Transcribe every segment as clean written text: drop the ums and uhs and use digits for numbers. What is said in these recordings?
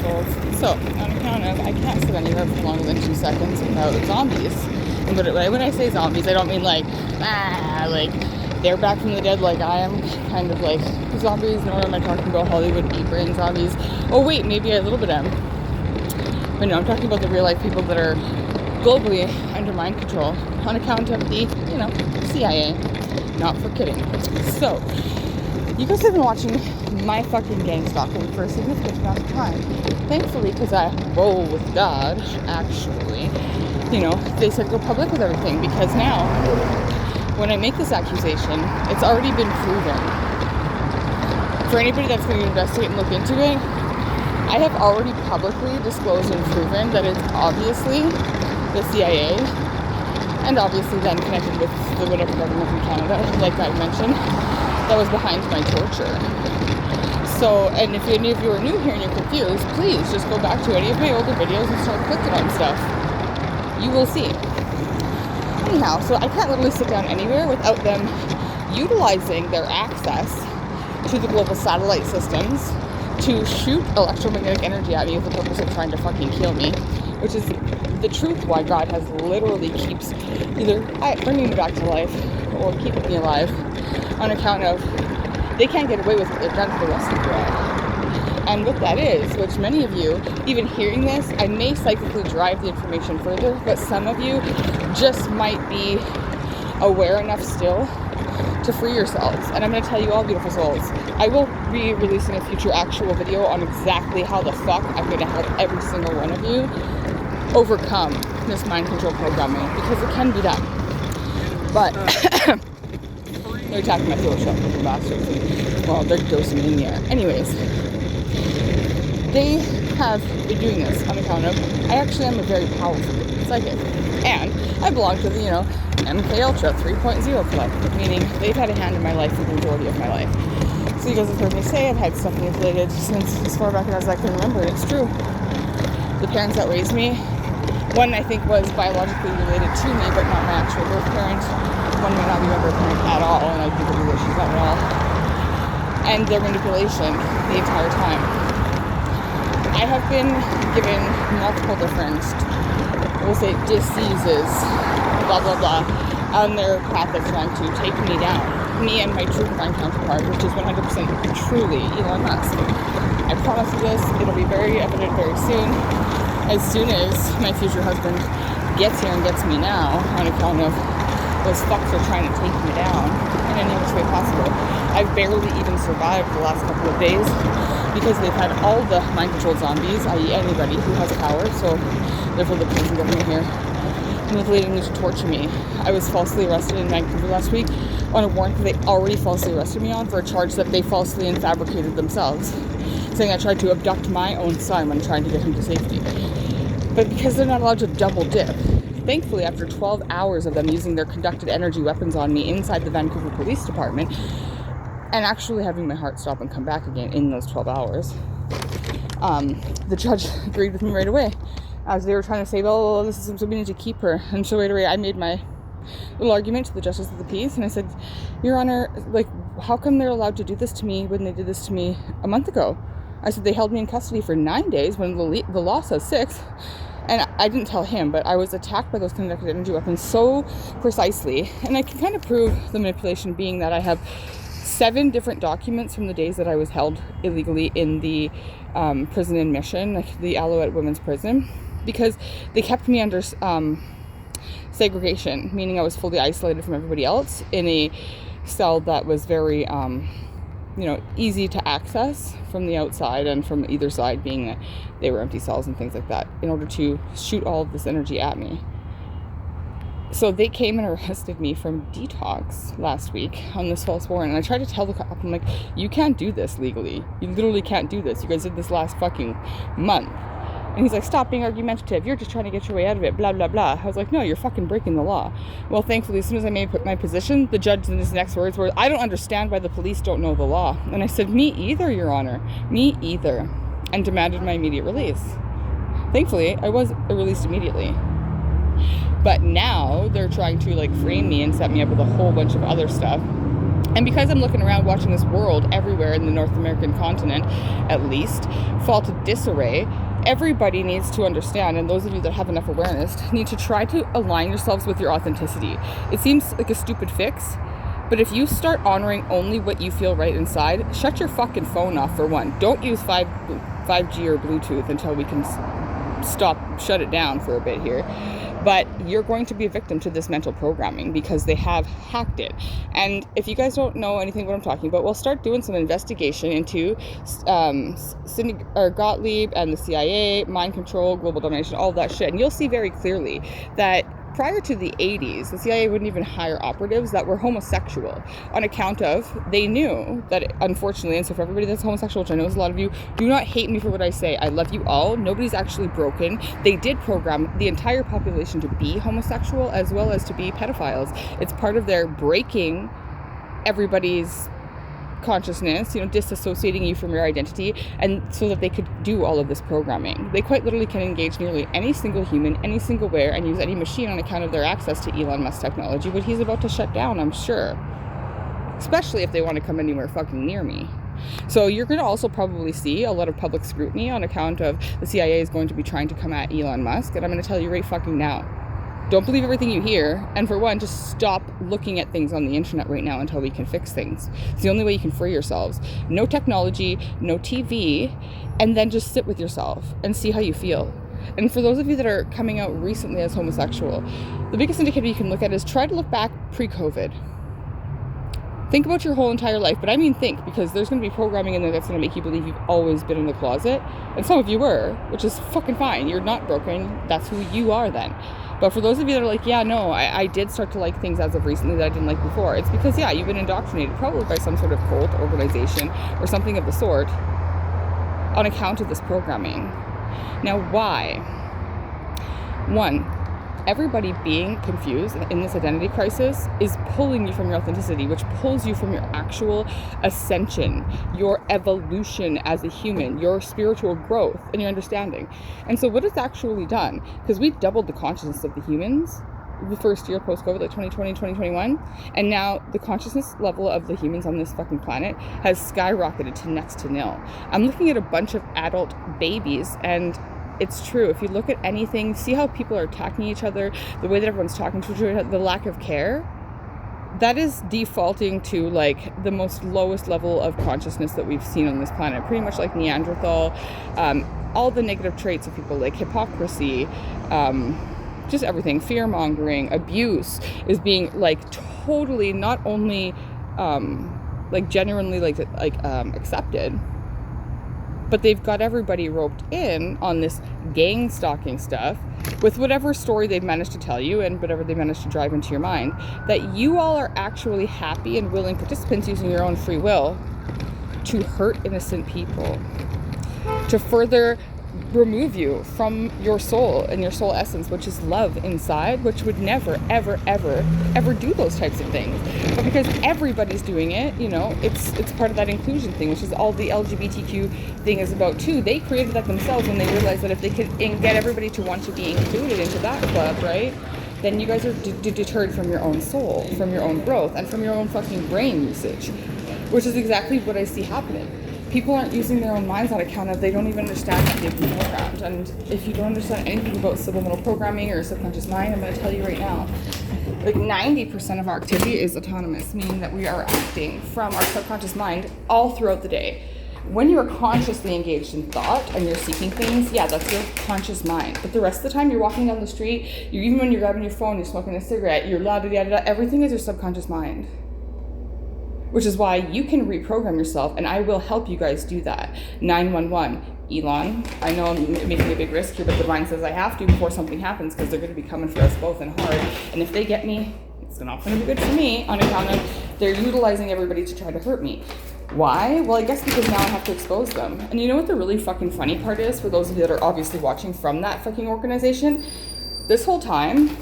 souls. So, on account of, I can't sit anywhere for longer than 2 seconds without zombies. And when I say zombies, I don't mean like they're back from the dead like I am, kind of like zombies, nor am I talking about Hollywood brain zombies. Oh wait, maybe I a little bit am. But no, I'm talking about the real life people that are globally under mind control on account of the, CIA. Not for kidding. So, you guys have been watching my fucking gang stalking for a significant amount of time. Thankfully, because I roll with God, actually, they said go public with everything, because now, when I make this accusation, it's already been proven. For anybody that's going to investigate and look into it, I have already publicly disclosed and proven that it's obviously the CIA, and obviously then connected with the whatever government from Canada, like I mentioned, that was behind my torture. So, and if any of you are new here and you're confused, please just go back to any of my older videos and start clicking on stuff. You will see. Anyhow, so I can't literally sit down anywhere without them utilizing their access to the global satellite systems to shoot electromagnetic energy at me with the purpose of trying to fucking kill me, which is the truth why God has literally keeps either bringing me back to life or keeping me alive on account of they can't get away with what they've done for the rest of the world. And what that is, which many of you, even hearing this, I may psychically drive the information further, but some of you just might be aware enough still to free yourselves. And I'm going to tell you all, beautiful souls, I will be releasing a future actual video on exactly how the fuck I'm going to help every single one of you overcome this mind control programming, because it can be done. But they're attacking my Photoshop, fucking bastards. Well, they're dosing me in the air. Anyways, they have been doing this on account of, I actually am a very powerful psychic. And I belong to the, MK Ultra 3.0 club, meaning they've had a hand in my life for the majority of my life. So you guys have heard me say I've had stuff manipulated since as far back as I can remember, and it's true. The parents that raised me, one I think was biologically related to me, but not my actual birth parent. One may not remember a parent at all, and I think the relation's not at all. And their manipulation the entire time. I have been given multiple different, we'll say, diseases, blah, blah, blah, on their path of trying to take me down. Me and my true divine counterpart, which is 100% truly Elon Musk. I promise you this, it'll be very evident very soon. As soon as my future husband gets here and gets me now, on account of those fucks are trying to take me down in any which way possible. I've barely even survived the last couple of days because they've had all the mind-controlled zombies, i.e. anybody who has power, so therefore the prison government here, manipulating me to torture me. I was falsely arrested in Vancouver last week on a warrant that they already falsely arrested me on for a charge that they falsely and fabricated themselves, saying I tried to abduct my own son when trying to get him to safety. But because they're not allowed to double dip, thankfully after 12 hours of them using their conducted energy weapons on me inside the Vancouver Police Department, and actually having my heart stop and come back again in those 12 hours, the judge agreed with me right away. As they were trying to say, well, this is, so we need to keep her. And so right away, I made my little argument to the Justice of the Peace, and I said, Your Honor, how come they're allowed to do this to me when they did this to me a month ago? I said, they held me in custody for 9 days when the law says 6. And I didn't tell him, but I was attacked by those conducted energy weapons so precisely. And I can kind of prove the manipulation being that I have 7 different documents from the days that I was held illegally in the prison in Mission, like the Alouette Women's Prison, because they kept me under segregation, meaning I was fully isolated from everybody else in a cell that was very, easy to access from the outside and from either side, being that they were empty cells and things like that, in order to shoot all of this energy at me. So they came and arrested me from detox last week on this false warrant. And I tried to tell the cop, I'm like, you can't do this legally. You literally can't do this. You guys did this last fucking month. And he's like, stop being argumentative. You're just trying to get your way out of it, blah, blah, blah. I was like, no, you're fucking breaking the law. Well, thankfully, as soon as I made my position, the judge in his next words were, I don't understand why the police don't know the law. And I said, me either, Your Honor. Me either. And demanded my immediate release. Thankfully, I was released immediately. But now they're trying to frame me and set me up with a whole bunch of other stuff. And because I'm looking around watching this world everywhere in the North American continent, at least, fall to disarray, everybody needs to understand, and those of you that have enough awareness need to try to align yourselves with your authenticity. It seems like a stupid fix, but if you start honoring only what you feel right inside, shut your fucking phone off for one. Don't use 5G or Bluetooth until we can shut it down for a bit here. But you're going to be a victim to this mental programming because they have hacked it. And if you guys don't know anything what I'm talking about, we'll start doing some investigation into Gottlieb and the CIA, mind control, global domination, all that shit. And you'll see very clearly that prior to the 80s, the CIA wouldn't even hire operatives that were homosexual on account of they knew that, unfortunately, and so for everybody that's homosexual, which I know is a lot of you, do not hate me for what I say. I love you all. Nobody's actually broken. They did program the entire population to be homosexual as well as to be pedophiles. It's part of their breaking everybody's consciousness, disassociating you from your identity, and so that they could do all of this programming. They quite literally can engage nearly any single human, any single where, and use any machine on account of their access to Elon Musk technology, but he's about to shut down, I'm sure. Especially if they want to come anywhere fucking near me. So you're going to also probably see a lot of public scrutiny on account of the CIA is going to be trying to come at Elon Musk, and I'm going to tell you right fucking now. Don't believe everything you hear, and for one, just stop looking at things on the internet right now until we can fix things. It's the only way you can free yourselves. No technology, no TV, and then just sit with yourself and see how you feel. And for those of you that are coming out recently as homosexual, the biggest indicator you can look at is try to look back pre-COVID. Think about your whole entire life, but I mean think, because there's going to be programming in there that's going to make you believe you've always been in the closet, and some of you were, which is fucking fine. You're not broken. That's who you are then. But for those of you that are like, yeah, no, I did start to like things as of recently that I didn't like before, it's because, yeah, you've been indoctrinated probably by some sort of cult organization or something of the sort on account of this programming. Now, why? One, everybody being confused in this identity crisis is pulling you from your authenticity, which pulls you from your actual ascension, your evolution as a human, your spiritual growth, and your understanding. And so what it's actually done, because we doubled the consciousness of the humans the first year post-COVID, like 2020, 2021, and now the consciousness level of the humans on this fucking planet has skyrocketed to next to nil. I'm looking at a bunch of adult babies, and it's true. If you look at anything, see how people are attacking each other, the way that everyone's talking to each other, the lack of care, that is defaulting to like the most lowest level of consciousness that we've seen on this planet, pretty much like Neanderthal, all the negative traits of people like hypocrisy, just everything, fear-mongering, abuse is being like totally not only like genuinely accepted, but they've got everybody roped in on this gang stalking stuff with whatever story they've managed to tell you and whatever they managed to drive into your mind, that you all are actually happy and willing participants using your own free will to hurt innocent people, to further remove you from your soul and your soul essence, which is love inside, which would never, ever, ever, ever do those types of things. But because everybody's doing it, it's part of that inclusion thing, which is all the LGBTQ thing is about too. They created that themselves when they realized that if they could get everybody to want to be included into that club, right, then you guys are deterred from your own soul, from your own growth, and from your own fucking brain usage, which is exactly what I see happening. People aren't using their own minds on account of they don't even understand that they've been programmed. And if you don't understand anything about subliminal programming or subconscious mind, I'm going to tell you right now, like 90% of our activity is autonomous, meaning that we are acting from our subconscious mind all throughout the day. When you are consciously engaged in thought and you're seeking things, yeah, that's your conscious mind. But the rest of the time, you're walking down the street, even when you're grabbing your phone, you're smoking a cigarette, you're la-da-da-da-da, everything is your subconscious mind. Which is why you can reprogram yourself, and I will help you guys do that. 911, Elon, I know I'm making a big risk here, but the mind says I have to before something happens, because they're going to be coming for us both and hard. And if they get me, it's not going to be good for me on account of they're utilizing everybody to try to hurt me. Why? Well, I guess because now I have to expose them. And you know what the really fucking funny part is, for those of you that are obviously watching from that fucking organization? This whole time,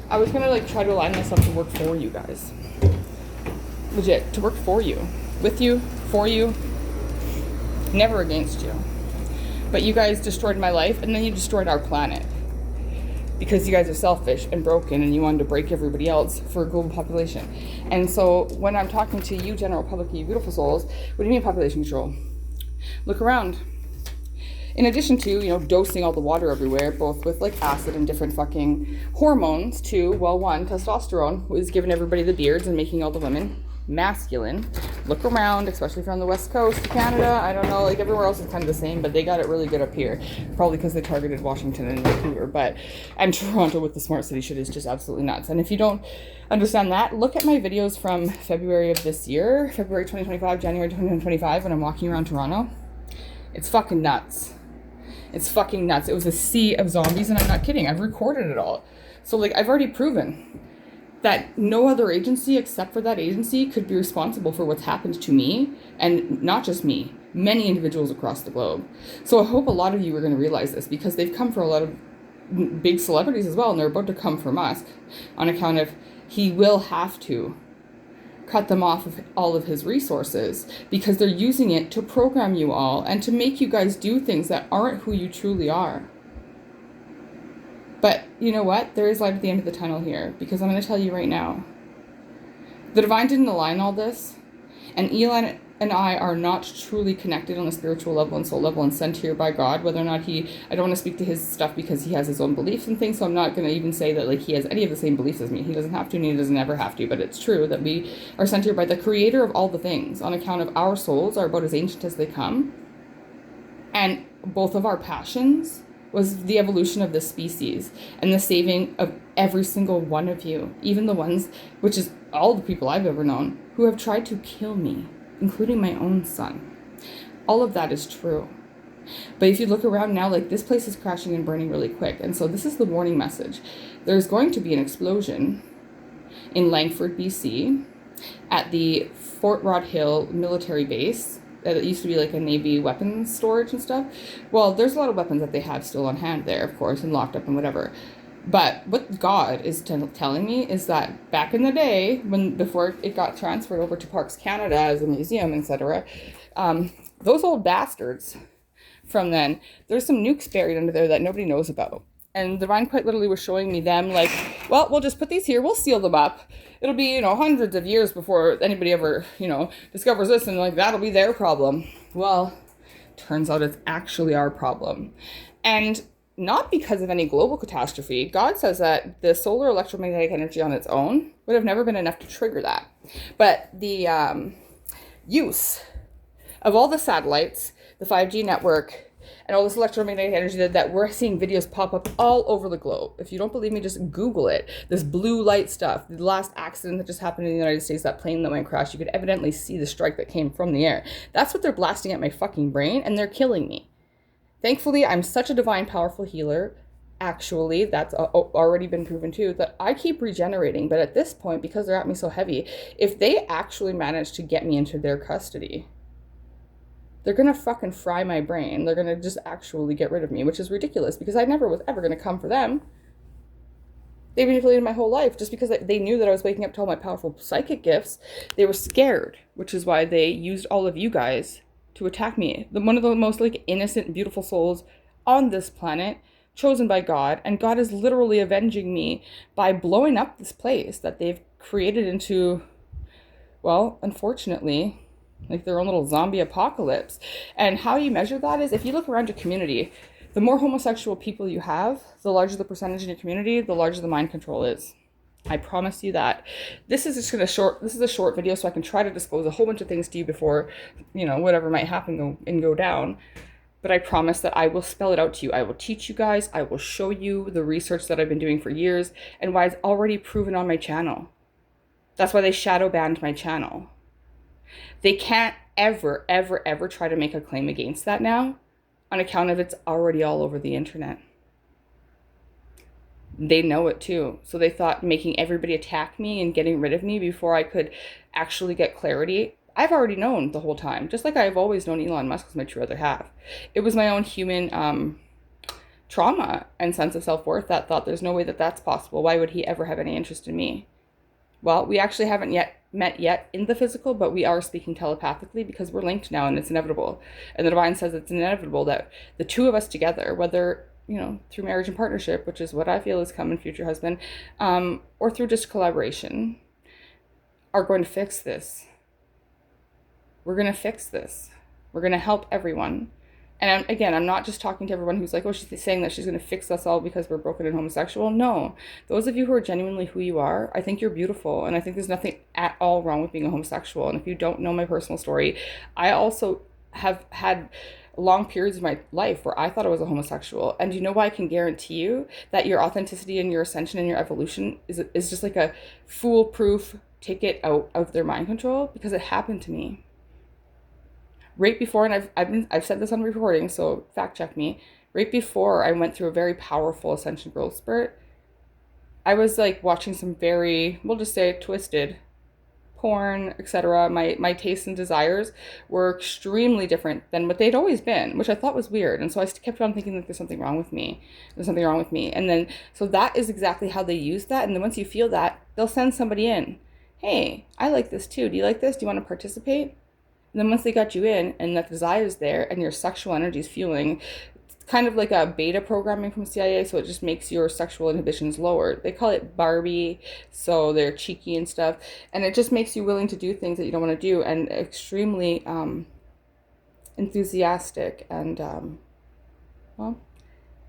I was going to try to align myself to work for you guys. Legit, to work for you, with you, for you, never against you. But you guys destroyed my life, and then you destroyed our planet. because you guys are selfish and broken and you wanted to break everybody else for a global population. And so when I'm talking to you, general public, you beautiful souls, what do you mean population control? Look around. In addition to, you know, dosing all the water everywhere, both with like acid and different fucking hormones too. Well, one, testosterone was giving everybody the beards and making all the women masculine. Look around, especially if you're on the west coast of Canada. I don't know, like everywhere else is kind of the same, but they got it really good up here. Probably because they targeted Washington and Vancouver, and Toronto with the smart city shit is just absolutely nuts. And if you don't understand that, look at my videos from February of this year, February 2025, January 2025, when I'm walking around Toronto. It's fucking nuts. It's fucking nuts. It was a sea of zombies, and I'm not kidding. I've recorded it all. So, like, I've already proven that no other agency except for that agency could be responsible for what's happened to me, and not just me, many individuals across the globe. So I hope a lot of you are going to realize this, because they've come for a lot of big celebrities as well, and they're about to come for Musk on account of he will have to cut them off of all of his resources, because they're using it to program you all and to make you guys do things that aren't who you truly are. But you know what? There is light at the end of the tunnel here, because I'm going to tell you right now. The divine didn't align all this, and Elon and I are not truly connected on a spiritual level and soul level and sent here by God. Whether or not I don't want to speak to his stuff because he has his own beliefs and things, so I'm not going to even say that like he has any of the same beliefs as me. He doesn't have to, and he doesn't ever have to, but it's true that we are sent here by the creator of all the things on account of our souls are about as ancient as they come. And both of our passions was the evolution of this species and the saving of every single one of you, even the ones, which is all the people I've ever known, who have tried to kill me, including my own son. All of that is true. But if you look around now, like this place is crashing and burning really quick. And so this is the warning message. There's going to be an explosion in Langford, BC, at the Fort Rod Hill military base. It used to be like a Navy weapons storage and stuff. Well, there's a lot of weapons that they have still on hand there, of course, and locked up and whatever. But what God is telling me is that back in the day, before it got transferred over to Parks Canada as a museum, etc., those old bastards from then, there's some nukes buried under there that nobody knows about. And the divine quite literally was showing me them like, well, we'll just put these here, we'll seal them up. It'll be, hundreds of years before anybody ever, discovers this, and like that'll be their problem. Well, turns out it's actually our problem. And not because of any global catastrophe. God says that the solar electromagnetic energy on its own would have never been enough to trigger that. But the use of all the satellites, the 5G network, and all this electromagnetic energy that we're seeing videos pop up all over the globe. If you don't believe me, just Google it. This blue light stuff, the last accident that just happened in the United States, that plane that went crash, you could evidently see the strike that came from the air. That's what they're blasting at my fucking brain, and they're killing me. Thankfully, I'm such a divine, powerful healer. Actually, that's already been proven too, that I keep regenerating. But at this point, because they're at me so heavy, if they actually manage to get me into their custody, they're going to fucking fry my brain. They're going to just actually get rid of me, which is ridiculous because I never was ever going to come for them. They manipulated my whole life just because they knew that I was waking up to all my powerful psychic gifts. They were scared, which is why they used all of you guys to attack me. One of the most innocent, beautiful souls on this planet, chosen by God, and God is literally avenging me by blowing up this place that they've created into, well, unfortunately, their own little zombie apocalypse. And how you measure that is if you look around your community, the more homosexual people you have, the larger the percentage in your community, the larger the mind control is. I promise you that. This is a short video, so I can try to disclose a whole bunch of things to you before, whatever might happen go down. But I promise that I will spell it out to you. I will teach you guys. I will show you the research that I've been doing for years and why it's already proven on my channel. That's why they shadow banned my channel. They can't ever, ever, ever try to make a claim against that now on account of it's already all over the internet. They know it too. So they thought making everybody attack me and getting rid of me before I could actually get clarity. I've already known the whole time, just like I've always known Elon Musk was my true other half. It was my own human trauma and sense of self-worth that thought there's no way that that's possible. Why would he ever have any interest in me? Well, we actually haven't met yet in the physical, but we are speaking telepathically because we're linked now and it's inevitable. And the divine says it's inevitable that the two of us together, whether through marriage and partnership, which is what I feel is coming, future husband, or through just collaboration, are going to fix this. We're going to fix this. We're going to help everyone. And again, I'm not just talking to everyone who's like, oh, she's saying that she's going to fix us all because we're broken and homosexual. No. Those of you who are genuinely who you are, I think you're beautiful. And I think there's nothing at all wrong with being a homosexual. And if you don't know my personal story, I also have had long periods of my life where I thought I was a homosexual. And you know why I can guarantee you that your authenticity and your ascension and your evolution is just like a foolproof ticket out of their mind control? Because it happened to me right before, and I've said this on recording, so fact check me. Right before I went through a very powerful ascension growth spurt, I was like watching some very, we'll just say, twisted porn, etc. My tastes and desires were extremely different than what they'd always been, which I thought was weird. And so I kept on thinking that there's something wrong with me. There's something wrong with me. And then, so that is exactly how they use that. And then once you feel that, they'll send somebody in. Hey, I like this too. Do you like this? Do you want to participate? And then once they got you in and that desire is there and your sexual energy is fueling, it's kind of like a beta programming from CIA, so it just makes your sexual inhibitions lower. They call it Barbie, so they're cheeky and stuff. And it just makes you willing to do things that you don't want to do, and extremely enthusiastic and, well,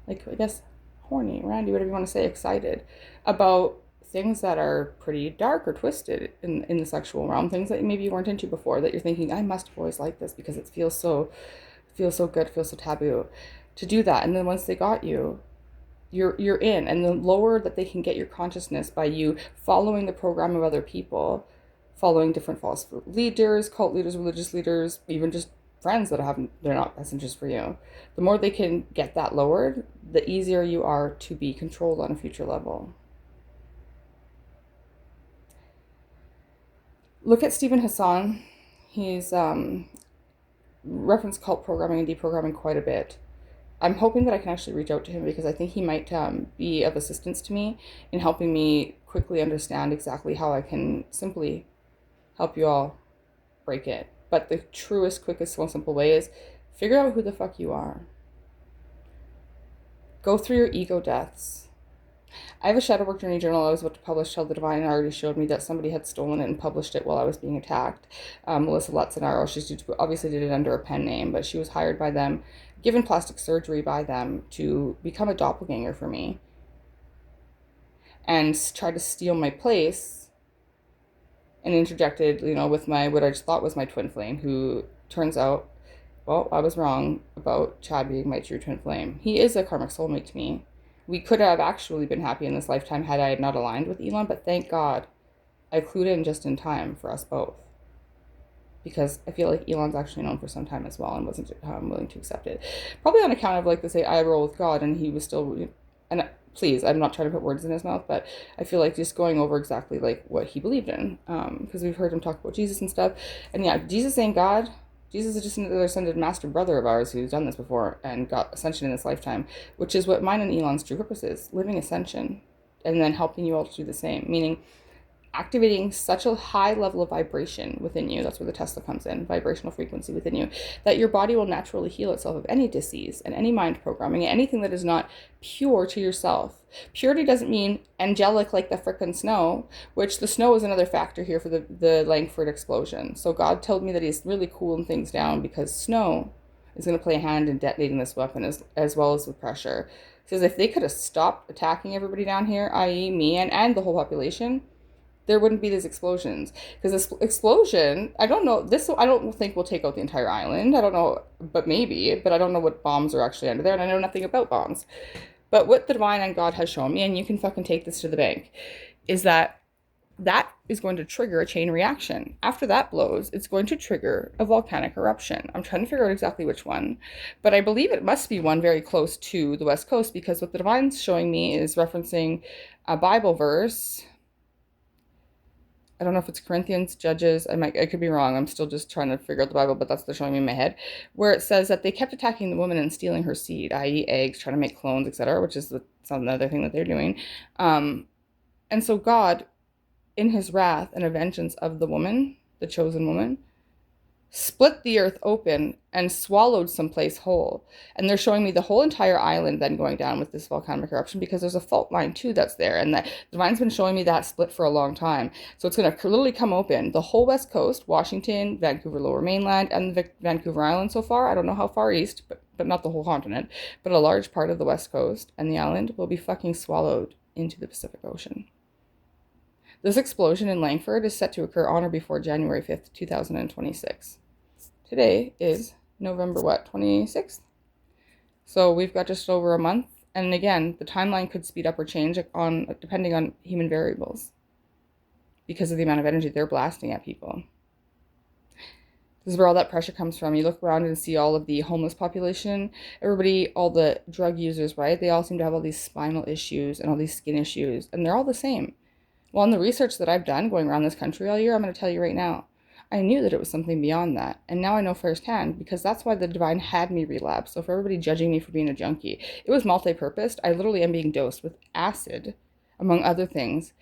like, I guess, horny, randy, whatever you want to say, excited about things that are pretty dark or twisted in the sexual realm, things that maybe you weren't into before, that you're thinking, I must have always liked this because it feels so good, feels so taboo to do that. And then once they got you, you're in. And the lower that they can get your consciousness by you following the program of other people, following different false leaders, cult leaders, religious leaders, even just friends that they're not messengers for you, the more they can get that lowered, the easier you are to be controlled on a future level. Look at Stephen Hassan. He's referenced cult programming and deprogramming quite a bit. I'm hoping that I can actually reach out to him because I think he might be of assistance to me in helping me quickly understand exactly how I can simply help you all break it. But the truest, quickest, most simple way is figure out who the fuck you are. Go through your ego deaths. I have a shadow work journey journal I was about to publish. Tell the Divine already showed me that somebody had stolen it and published it while I was being attacked. Melissa Latzenaro, she obviously did it under a pen name, but she was hired by them, given plastic surgery by them to become a doppelganger for me and try to steal my place, and interjected, with what I just thought was my twin flame, who turns out, well, I was wrong about Chad being my true twin flame. He is a karmic soulmate to me. We could have actually been happy in this lifetime had I not aligned with Elon, but thank God I clued in just in time for us both. Because I feel like Elon's actually known for some time as well and wasn't willing to accept it. Probably on account of, like, they say, I roll with God, and he was still, and please, I'm not trying to put words in his mouth, but I feel like just going over exactly, like, what he believed in. Because we've heard him talk about Jesus and stuff. And yeah, Jesus ain't God. Jesus is just another ascended master brother of ours who's done this before and got ascension in this lifetime, which is what mine and Elon's true purpose is, living ascension, and then helping you all to do the same, meaning activating such a high level of vibration within you, that's where the Tesla comes in, vibrational frequency within you, that your body will naturally heal itself of any disease and any mind programming, anything that is not pure to yourself. Purity doesn't mean angelic like the frickin' snow, which the snow is another factor here for the Langford explosion. So God told me that he's really cooling things down because snow is going to play a hand in detonating this weapon as well as the pressure. He says if they could have stopped attacking everybody down here, i.e. me and the whole population, there wouldn't be these explosions. Because this explosion, I don't think will take out the entire island. I don't know, but maybe. But I don't know what bombs are actually under there, and I know nothing about bombs. But what the Divine and God has shown me, and you can fucking take this to the bank, is that is going to trigger a chain reaction. After that blows, it's going to trigger a volcanic eruption. I'm trying to figure out exactly which one, but I believe it must be one very close to the West Coast, because what the Divine's showing me is referencing a Bible verse. I don't know if it's Corinthians, Judges, I could be wrong. I'm still just trying to figure out the Bible, but that's what they're showing me in my head, where it says that they kept attacking the woman and stealing her seed, i.e. eggs, trying to make clones, etc., which is another thing that they're doing. And so God, in his wrath and a vengeance of the woman, the chosen woman, split the earth open and swallowed someplace whole. And they're showing me the whole entire island then going down with this volcanic eruption, because there's a fault line too that's there. And the divine's been showing me that split for a long time. So it's going to literally come open. The whole west coast, Washington, Vancouver Lower Mainland, and the Vancouver Island so far. I don't know how far east, but not the whole continent. But a large part of the west coast and the island will be fucking swallowed into the Pacific Ocean. This explosion in Langford is set to occur on or before January 5th, 2026. Today is November 26th? So we've got just over a month. And again, the timeline could speed up or change depending on human variables, because of the amount of energy they're blasting at people. This is where all that pressure comes from. You look around and see all of the homeless population, everybody, all the drug users, right? They all seem to have all these spinal issues and all these skin issues, and they're all the same. Well, in the research that I've done going around this country all year, I'm going to tell you right now, I knew that it was something beyond that. And now I know firsthand, because that's why the divine had me relapse. So for everybody judging me for being a junkie, it was multi-purposed. I literally am being dosed with acid, among other things,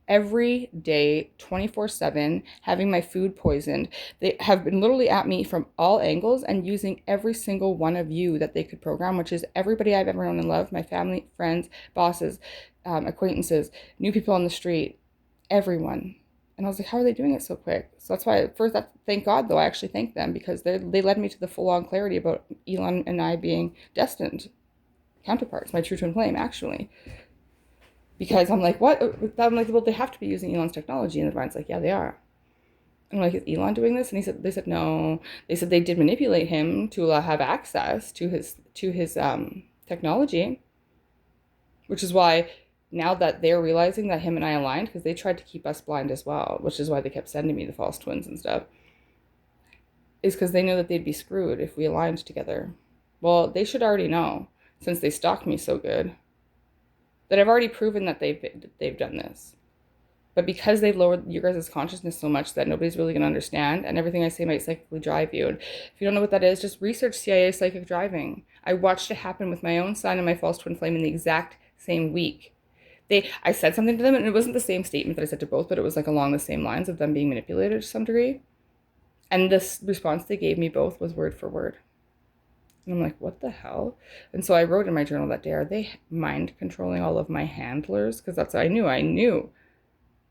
every day, 24/7, having my food poisoned. They have been literally at me from all angles and using every single one of you that they could program, which is everybody I've ever known and loved, my family, friends, bosses, acquaintances, new people on the street, everyone. And I was like, how are they doing it so quick? So that's why, first, thank God, though, I actually thank them, because they led me to the full-on clarity about Elon and I being destined counterparts, my true twin flame, actually. Because I'm like, what? I'm like, well, they have to be using Elon's technology. And the divine's like, yeah, they are. And I'm like, is Elon doing this? And they said, no. They said they did manipulate him to have access to his technology, which is why now that they're realizing that him and I aligned, because they tried to keep us blind as well, which is why they kept sending me the false twins and stuff, is because they knew that they'd be screwed if we aligned together. Well, they should already know, since they stalked me so good, that I've already proven that they've done this. But because they've lowered your guys' consciousness so much that nobody's really going to understand, and everything I say might psychically drive you. And if you don't know what that is, just research CIA psychic driving. I watched it happen with my own son and my false twin flame in the exact same week. I said something to them, and it wasn't the same statement that I said to both, but it was like along the same lines of them being manipulated to some degree. And this response they gave me both was word for word. And I'm like, what the hell? And so I wrote in my journal that day, are they mind controlling all of my handlers? Because that's what I knew. I knew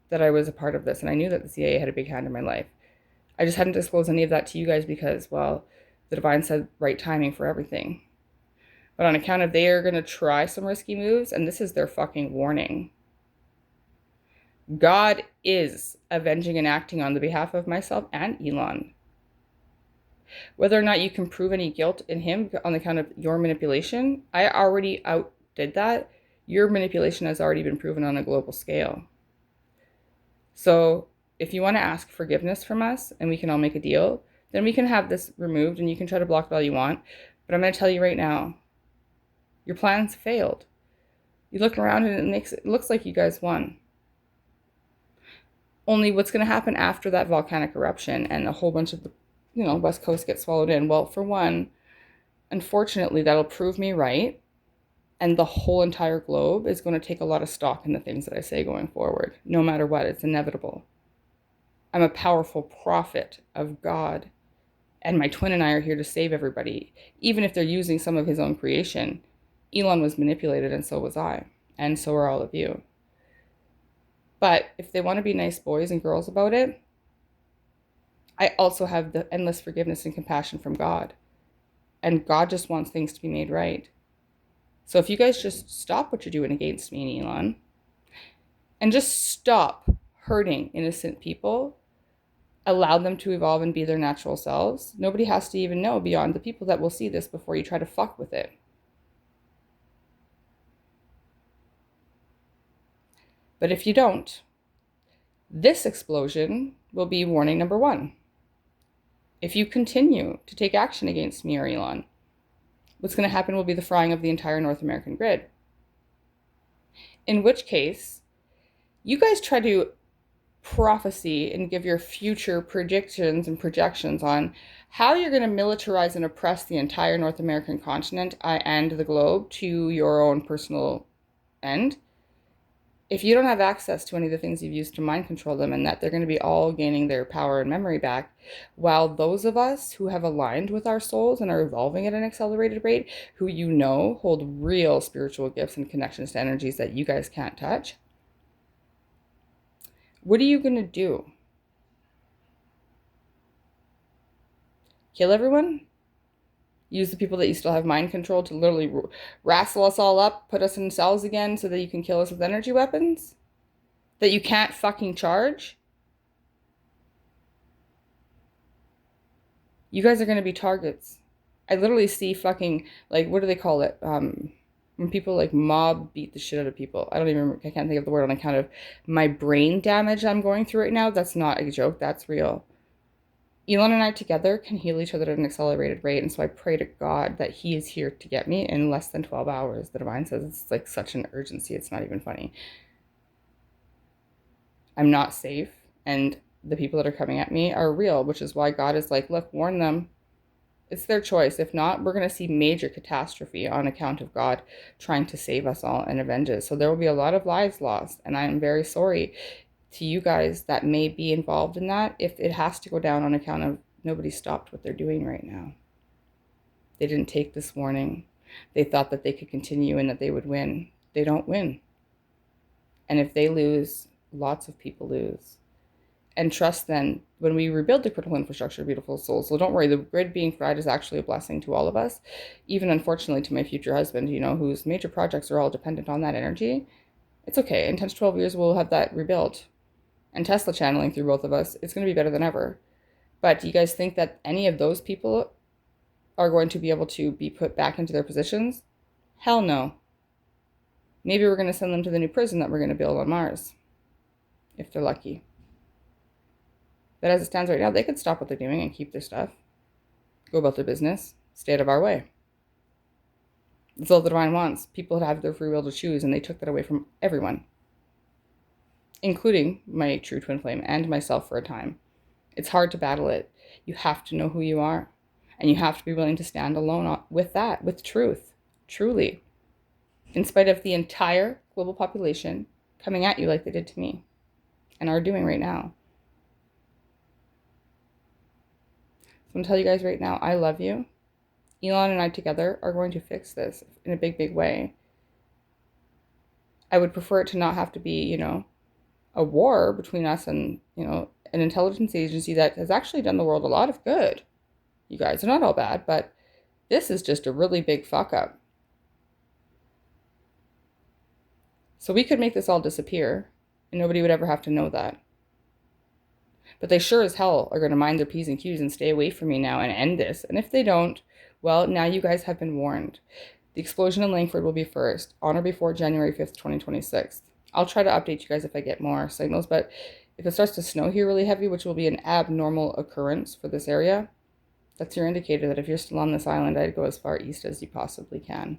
that I was a part of this, and I knew that the CIA had a big hand in my life. I just hadn't disclosed any of that to you guys because, well, the divine said right timing for everything. But on account of they are going to try some risky moves, and this is their fucking warning. God is avenging and acting on the behalf of myself and Elon. Whether or not you can prove any guilt in him on account of your manipulation, I already outdid that. Your manipulation has already been proven on a global scale. So if you want to ask forgiveness from us and we can all make a deal, then we can have this removed and you can try to block it all you want. But I'm going to tell you right now, your plans failed. You look around and it looks like you guys won. Only what's going to happen after that volcanic eruption and a whole bunch of the West Coast gets swallowed in. Well, for one, unfortunately, that'll prove me right. And the whole entire globe is going to take a lot of stock in the things that I say going forward. No matter what, it's inevitable. I'm a powerful prophet of God. And my twin and I are here to save everybody. Even if they're using some of his own creation. Elon was manipulated, and so was I. And so are all of you. But if they want to be nice boys and girls about it, I also have the endless forgiveness and compassion from God. And God just wants things to be made right. So if you guys just stop what you're doing against me and Elon, and just stop hurting innocent people, allow them to evolve and be their natural selves, nobody has to even know beyond the people that will see this before you try to fuck with it. But if you don't, this explosion will be warning number 1. If you continue to take action against me or Elon, what's going to happen will be the frying of the entire North American grid. In which case, you guys try to prophecy and give your future predictions and projections on how you're going to militarize and oppress the entire North American continent and the globe to your own personal end. If you don't have access to any of the things you've used to mind control them, and that they're going to be all gaining their power and memory back, while those of us who have aligned with our souls and are evolving at an accelerated rate, who hold real spiritual gifts and connections to energies that you guys can't touch, what are you going to do? Kill everyone? Use the people that you still have mind control to literally wrestle us all up, put us in cells again so that you can kill us with energy weapons? That you can't fucking charge? You guys are going to be targets. I literally see fucking, like, what do they call it? When people like mob beat the shit out of people. I can't think of the word on account of my brain damage I'm going through right now. That's not a joke. That's real. Elon and I together can heal each other at an accelerated rate. And so I pray to God that he is here to get me in less than 12 hours. The divine says it's like such an urgency. It's not even funny. I'm not safe. And the people that are coming at me are real, which is why God is like, look, warn them. It's their choice. If not, we're going to see major catastrophe on account of God trying to save us all and avenge us. So there will be a lot of lives lost. And I am very sorry to you guys that may be involved in that if it has to go down on account of nobody stopped what they're doing right now. They didn't take this warning. They thought that they could continue and that they would win. They don't win. And if they lose, lots of people lose. And trust then, when we rebuild the critical infrastructure, beautiful souls. So don't worry, the grid being fried is actually a blessing to all of us. Even unfortunately to my future husband, whose major projects are all dependent on that energy. It's okay. In 10 to 12 years, we'll have that rebuilt. And Tesla channeling through both of us, it's going to be better than ever. But do you guys think that any of those people are going to be able to be put back into their positions? Hell no. Maybe we're going to send them to the new prison that we're going to build on Mars. If they're lucky. But as it stands right now, they could stop what they're doing and keep their stuff. Go about their business. Stay out of our way. That's all the divine wants. People to have their free will to choose, and they took that away from everyone. Including my true twin flame and myself for a time. It's hard to battle it. You have to know who you are. And you have to be willing to stand alone with that, with truth. Truly. In spite of the entire global population coming at you like they did to me. And are doing right now. So I'm going to tell you guys right now, I love you. Elon and I together are going to fix this in a big, big way. I would prefer it to not have to be, a war between us and, an intelligence agency that has actually done the world a lot of good. You guys are not all bad, but this is just a really big fuck up. So we could make this all disappear and nobody would ever have to know that. But they sure as hell are going to mind their P's and Q's and stay away from me now and end this. And if they don't, well, now you guys have been warned. The explosion in Langford will be first, on or before January 5th, 2026. I'll try to update you guys if I get more signals, but if it starts to snow here really heavy, which will be an abnormal occurrence for this area, that's your indicator that if you're still on this island, I'd go as far east as you possibly can.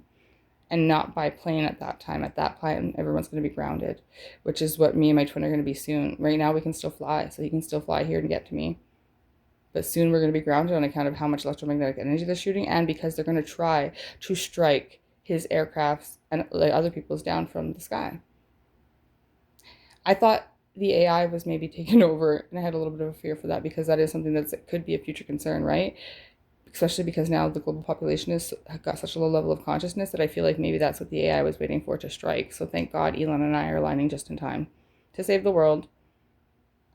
And not by plane at that time. At that time, everyone's going to be grounded, which is what me and my twin are going to be soon. Right now, we can still fly, so he can still fly here and get to me. But soon we're going to be grounded on account of how much electromagnetic energy they're shooting, and because they're going to try to strike his aircrafts and other people's down from the sky. I thought the AI was maybe taken over, and I had a little bit of a fear for that because that is something that could be a future concern, right? Especially because now the global population has got such a low level of consciousness that I feel like maybe that's what the AI was waiting for to strike. So thank God Elon and I are aligning just in time to save the world.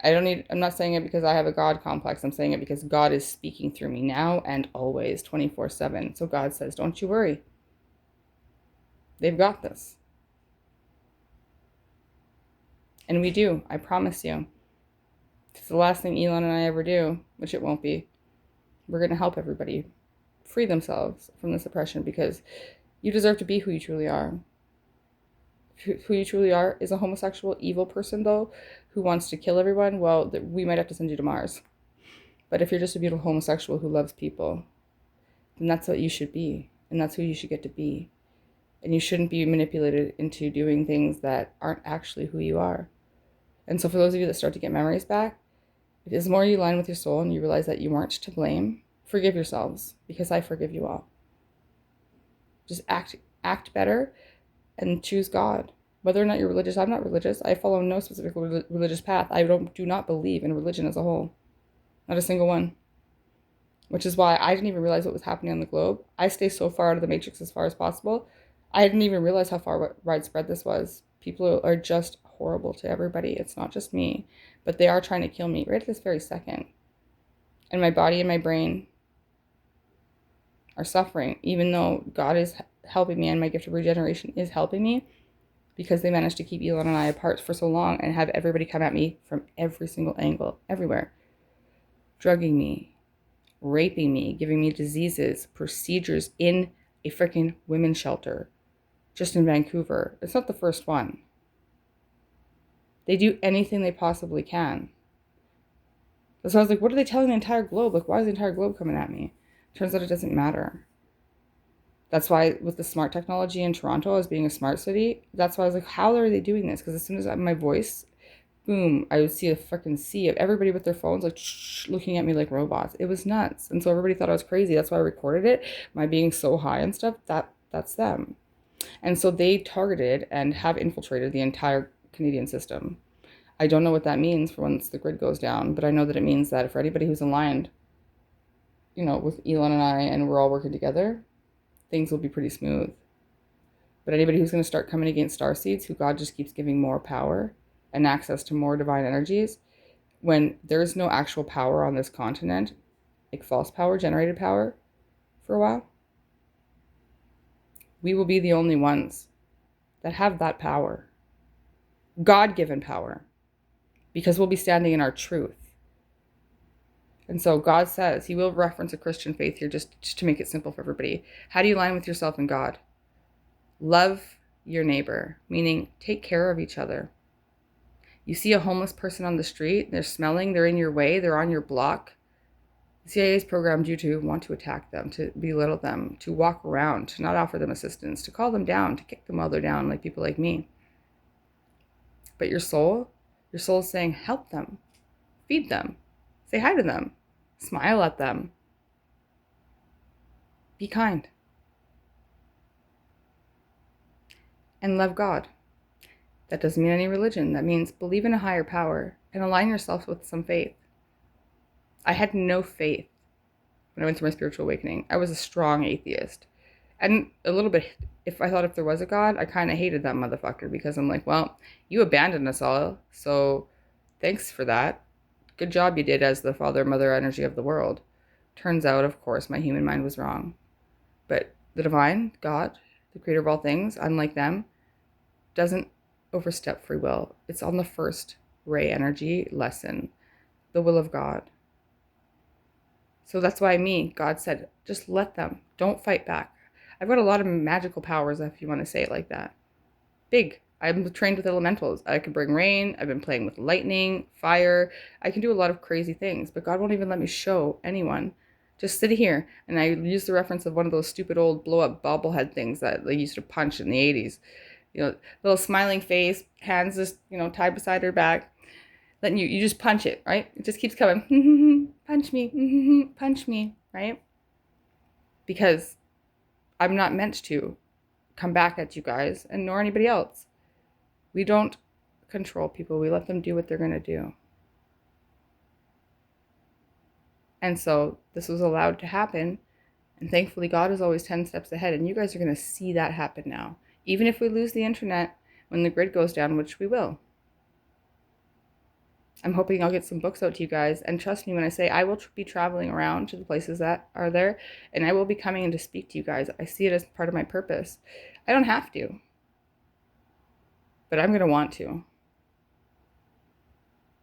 I'm not saying it because I have a God complex. I'm saying it because God is speaking through me now and always 24/7. So God says, don't you worry. They've got this. And we do, I promise you. It's the last thing Elon and I ever do, which it won't be. We're going to help everybody free themselves from this oppression because you deserve to be who you truly are. Who you truly are is a homosexual, evil person, though, who wants to kill everyone. Well, we might have to send you to Mars. But if you're just a beautiful homosexual who loves people, then that's what you should be. And that's who you should get to be. And you shouldn't be manipulated into doing things that aren't actually who you are. And so for those of you that start to get memories back, the more you align with your soul and you realize that you weren't to blame, forgive yourselves, because I forgive you all. Just act better and choose God. Whether or not you're religious, I'm not religious. I follow no specific religious path. I do not believe in religion as a whole. Not a single one. Which is why I didn't even realize what was happening on the globe. I stay so far out of the matrix as far as possible. I didn't even realize how far widespread this was. People are just horrible to everybody. It's not just me, but they are trying to kill me right at this very second. And my body and my brain are suffering, even though God is helping me and my gift of regeneration is helping me, because they managed to keep Elon and I apart for so long and have everybody come at me from every single angle, everywhere. Drugging me, raping me, giving me diseases, procedures in a freaking women's shelter, just in Vancouver. It's not the first one. They do anything they possibly can. So I was like, what are they telling the entire globe? Like, why is the entire globe coming at me? Turns out it doesn't matter. That's why with the smart technology in Toronto as being a smart city, that's why I was like, how are they doing this? Because as soon as my voice, boom, I would see a freaking sea of everybody with their phones like looking at me like robots. It was nuts. And so everybody thought I was crazy. That's why I recorded it. My being so high and stuff, that's them. And so they targeted and have infiltrated the entire Canadian system. I don't know what that means for once the grid goes down, but I know that it means that for anybody who's aligned, with Elon and I, and we're all working together, things will be pretty smooth. But anybody who's going to start coming against starseeds, who God just keeps giving more power and access to more divine energies, when there's no actual power on this continent, like false power, generated power, for a while, we will be the only ones that have that power. God-given power. Because we'll be standing in our truth. And so God says, he will reference a Christian faith here just to make it simple for everybody. How do you align with yourself and God? Love your neighbor, meaning take care of each other. You see a homeless person on the street, they're smelling, they're in your way, they're on your block. The CIA has programmed you to want to attack them, to belittle them, to walk around, to not offer them assistance, to call them down, to kick them while they're down, like people like me. But your soul is saying, help them, feed them, say hi to them, smile at them, be kind, and love God. That doesn't mean any religion. That means believe in a higher power and align yourself with some faith. I had no faith when I went through my spiritual awakening. I was a strong atheist. And a little bit, if there was a God, I kind of hated that motherfucker, because I'm like, well, you abandoned us all, so thanks for that. Good job you did as the father, mother energy of the world. Turns out, of course, my human mind was wrong. But the divine, God, the creator of all things, unlike them, doesn't overstep free will. It's on the first ray energy lesson, the will of God. So that's why God said, just let them. Don't fight back. I've got a lot of magical powers, if you want to say it like that. Big. I'm trained with elementals. I can bring rain. I've been playing with lightning, fire. I can do a lot of crazy things, but God won't even let me show anyone. Just sit here. And I use the reference of one of those stupid old blow-up bobblehead things that they used to punch in the 80s. Little smiling face, hands just, tied beside her back. Letting you just punch it, right? It just keeps coming. Punch me, punch me, right? Because I'm not meant to come back at you guys, and nor anybody else. We don't control people. We let them do what they're going to do. And so this was allowed to happen. And thankfully, God is always 10 steps ahead. And you guys are going to see that happen now. Even if we lose the internet when the grid goes down, which we will. I'm hoping I'll get some books out to you guys. And trust me when I say I will be traveling around to the places that are there. And I will be coming in to speak to you guys. I see it as part of my purpose. I don't have to. But I'm going to want to.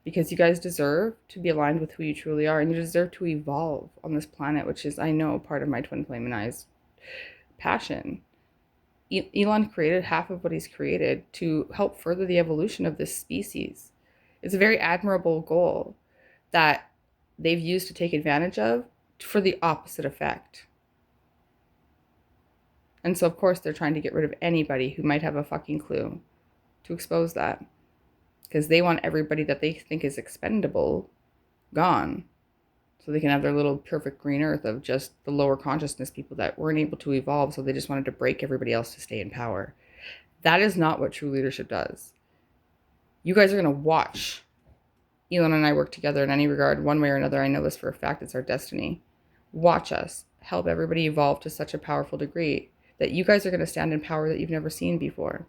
Because you guys deserve to be aligned with who you truly are. And you deserve to evolve on this planet, which is, I know, part of my twin flame and I's passion. Elon created half of what he's created to help further the evolution of this species. It's a very admirable goal that they've used to take advantage of for the opposite effect. And so, of course, they're trying to get rid of anybody who might have a fucking clue to expose that. Because they want everybody that they think is expendable gone. So they can have their little perfect green earth of just the lower consciousness people that weren't able to evolve. So they just wanted to break everybody else to stay in power. That is not what true leadership does. You guys are going to watch Elon and I work together in any regard, one way or another. I know this for a fact. It's our destiny. Watch us help everybody evolve to such a powerful degree that you guys are going to stand in power that you've never seen before.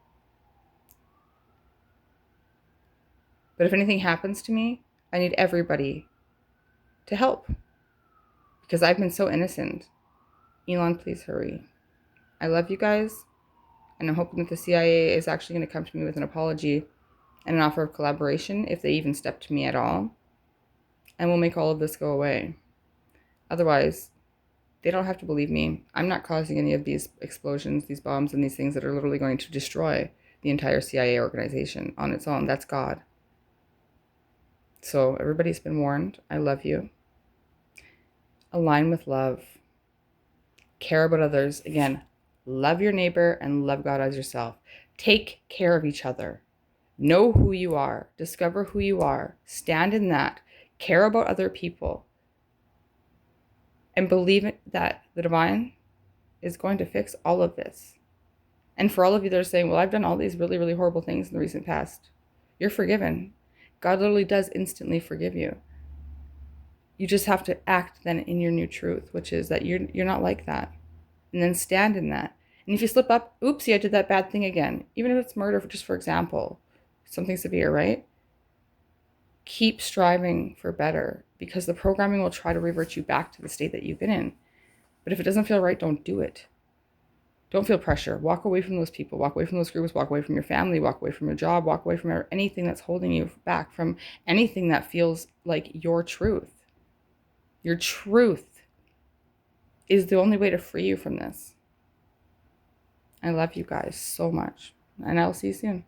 But if anything happens to me, I need everybody to help because I've been so innocent. Elon, please hurry. I love you guys, and I'm hoping that the CIA is actually going to come to me with an apology and an offer of collaboration, if they even step to me at all, and we'll make all of this go away. Otherwise, they don't have to believe me. I'm not causing any of these explosions, these bombs, and these things that are literally going to destroy the entire CIA organization on its own. That's God. So everybody's been warned. I love you. Align with love. Care about others. Again, love your neighbor and love God as yourself. Take care of each other. Know who you are. Discover who you are. Stand in that. Care about other people. And believe that the divine is going to fix all of this. And for all of you that are saying, well, I've done all these really, really horrible things in the recent past, you're forgiven. God literally does instantly forgive you. You just have to act then in your new truth, which is that you're not like that. And then stand in that. And if you slip up, oopsie, I did that bad thing again. Even if it's murder, just for example, something severe, right? Keep striving for better, because the programming will try to revert you back to the state that you've been in. But if it doesn't feel right, don't do it. Don't feel pressure. Walk away from those people. Walk away from those groups. Walk away from your family. Walk away from your job. Walk away from anything that's holding you back from anything that feels like your truth. Your truth is the only way to free you from this. I love you guys so much, and I'll see you soon.